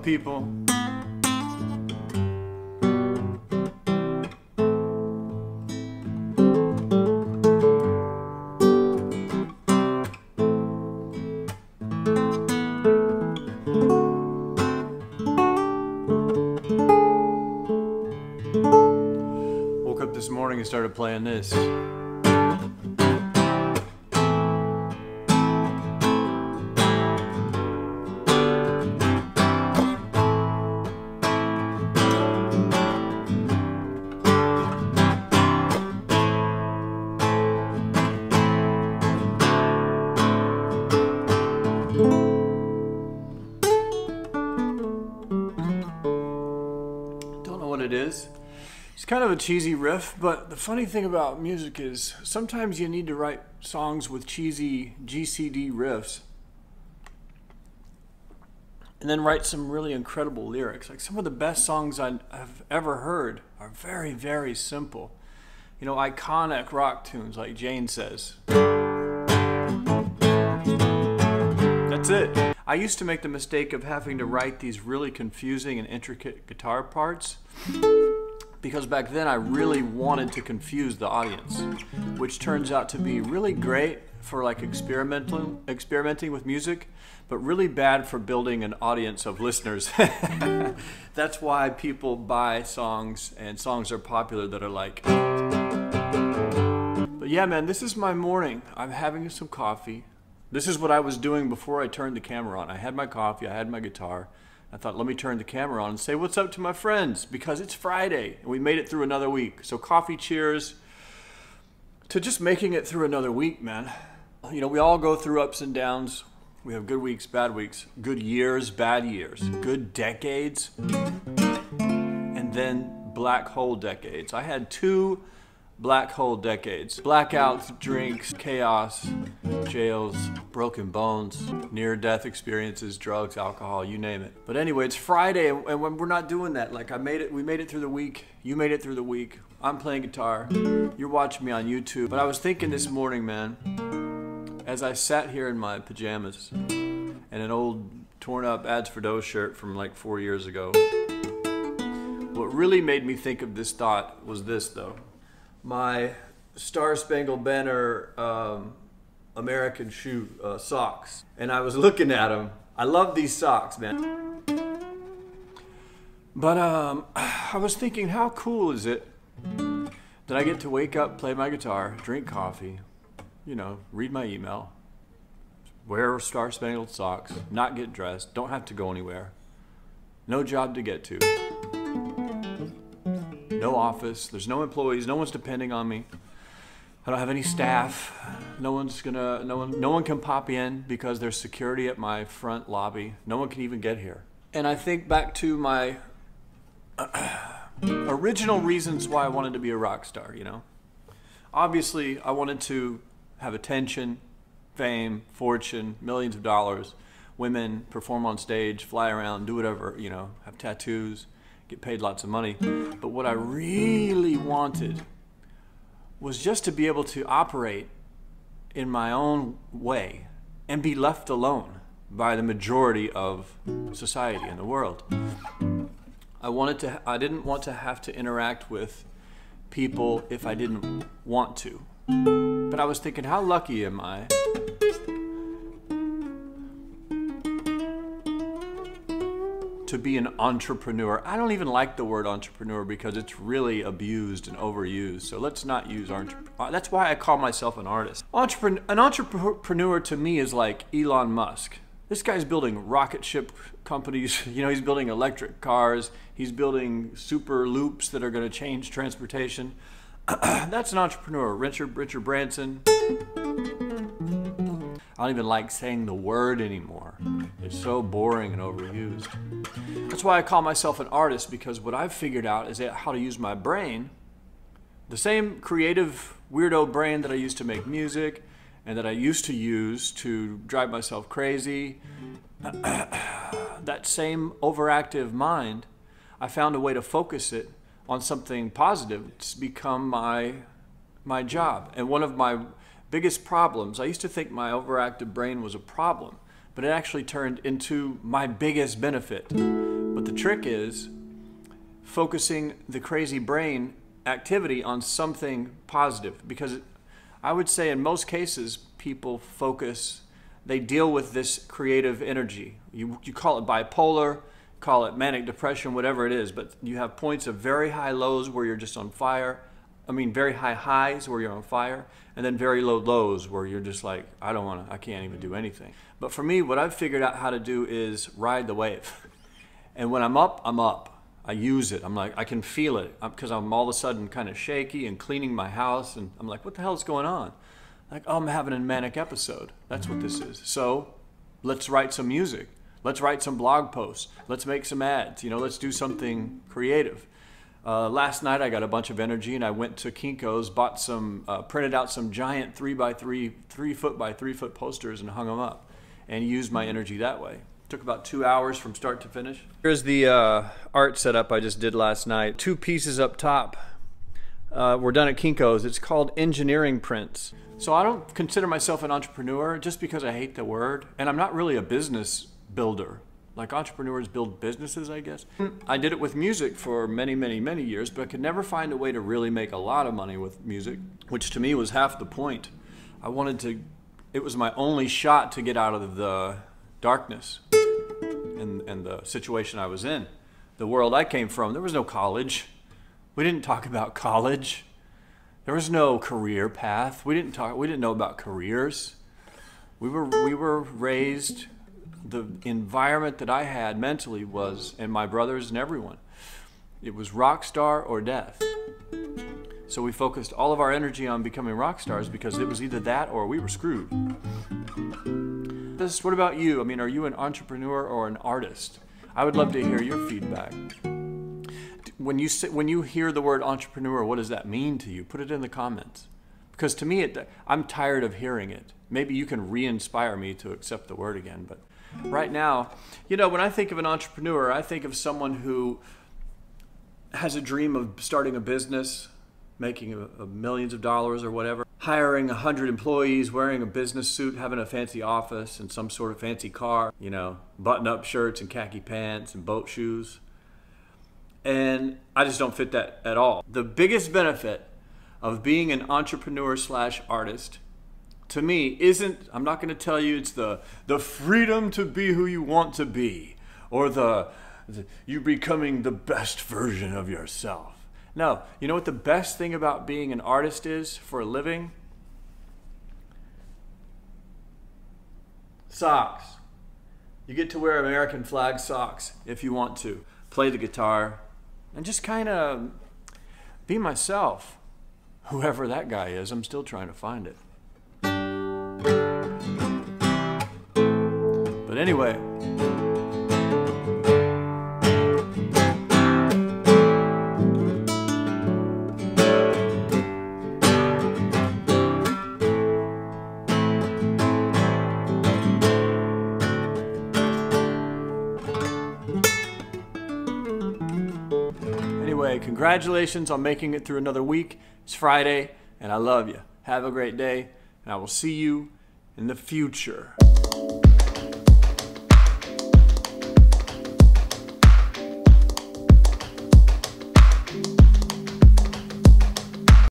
people. Woke up this morning and started playing this. It is. It's kind of a cheesy riff, but the funny thing about music is sometimes you need to write songs with cheesy GCD riffs and then write some really incredible lyrics. Like some of the best songs I've ever heard are very, very simple. You know, iconic rock tunes like Jane Says. That's it. I used to make the mistake of having to write these really confusing and intricate guitar parts because back then I really wanted to confuse the audience, which turns out to be really great for like experimenting with music, but really bad for building an audience of listeners. That's why people buy songs and songs are popular that are like. But yeah, man, this is my morning. I'm having some coffee. This is what I was doing before I turned the camera on. I had my coffee, I had my guitar. I thought, let me turn the camera on and say what's up to my friends because it's Friday and we made it through another week. So coffee cheers to just making it through another week, man. You know, we all go through ups and downs. We have good weeks, bad weeks, good years, bad years, good decades, and then black hole decades. I had 2 black hole decades. Blackouts, drinks, chaos, jails, broken bones, near-death experiences, drugs, alcohol, you name it. But anyway, it's Friday and we're not doing that. Like we made it through the week. You made it through the week. I'm playing guitar. You're watching me on YouTube. But I was thinking this morning, man, as I sat here in my pajamas and an old torn up Ads for Dough shirt from like 4 years ago, what really made me think of this thought was this though. My Star Spangled Banner American shoe socks, and I was looking at them. I love these socks, man. But I was thinking, how cool is it that I get to wake up, play my guitar, drink coffee, you know, read my email, wear Star Spangled socks, not get dressed, don't have to go anywhere, no job to get to. No office, there's no employees, no one's depending on me. I don't have any staff. No one can pop in because there's security at my front lobby. No one can even get here. And I think back to my original reasons why I wanted to be a rock star, you know. Obviously, I wanted to have attention, fame, fortune, millions of dollars, women, perform on stage, fly around, do whatever, you know, have tattoos, get paid lots of money. But what I really wanted was just to be able to operate in my own way and be left alone by the majority of society in the world. I didn't want to have to interact with people if I didn't want to. But I was thinking, how lucky am I to be an entrepreneur? I don't even like the word entrepreneur because it's really abused and overused. So let's not use entrepreneur. That's why I call myself an artist. An entrepreneur to me is like Elon Musk. This guy's building rocket ship companies. You know, he's building electric cars. He's building super loops that are going to change transportation. That's an entrepreneur. Richard Branson. I don't even like saying the word anymore. It's so boring and overused. That's why I call myself an artist, because what I've figured out is how to use my brain, the same creative weirdo brain that I used to make music and that I used to use to drive myself crazy, that same overactive mind, I found a way to focus it on something positive. It's become my job. And one of my biggest problems, I used to think my overactive brain was a problem, but it actually turned into my biggest benefit. But the trick is focusing the crazy brain activity on something positive, because I would say in most cases people focus, they deal with this creative energy. You call it bipolar, call it manic depression, whatever it is, but you have points of very high lows where you're just on fire. I mean, very high highs where you're on fire, and then very low lows where you're just like, I can't even do anything. But for me, what I've figured out how to do is ride the wave. And when I'm up, I'm up. I use it. I'm like, I can feel it, because I'm all of a sudden kind of shaky and cleaning my house, and I'm like, what the hell is going on? Like, oh, I'm having a manic episode. That's what this is. So let's write some music. Let's write some blog posts. Let's make some ads. Let's do something creative. Last night I got a bunch of energy and I went to Kinko's, bought some, printed out some giant 3 foot by 3 foot posters and hung them up, and used my energy that way. Took about 2 hours from start to finish. Here's the art setup I just did last night. 2 pieces up top were done at Kinko's. It's called engineering prints. So I don't consider myself an entrepreneur just because I hate the word, and I'm not really a business builder. Like entrepreneurs build businesses, I guess. I did it with music for many, many, many years, but I could never find a way to really make a lot of money with music, which to me was half the point. It was my only shot to get out of the darkness and the situation I was in. The world I came from, there was no college. We didn't talk about college. There was no career path. We didn't know about careers. We were raised, the environment that I had mentally was, and my brothers and everyone, it was rock star or death. So we focused all of our energy on becoming rock stars because it was either that or we were screwed. What about you? I mean, are you an entrepreneur or an artist? I would love to hear your feedback. When you hear the word entrepreneur, what does that mean to you? Put it in the comments. Because to me, I'm tired of hearing it. Maybe you can re-inspire me to accept the word again. But right now, when I think of an entrepreneur, I think of someone who has a dream of starting a business, making millions of dollars or whatever, hiring 100 employees, wearing a business suit, having a fancy office and some sort of fancy car, button-up shirts and khaki pants and boat shoes. And I just don't fit that at all. The biggest benefit of being an entrepreneur / artist, to me, I'm not going to tell you it's the freedom to be who you want to be, or you becoming the best version of yourself. No, you know what the best thing about being an artist is for a living? Socks. You get to wear American flag socks if you want to. Play the guitar and just kind of be myself. Whoever that guy is, I'm still trying to find it. But anyway, congratulations on making it through another week. It's Friday, and I love you. Have a great day, and I will see you in the future.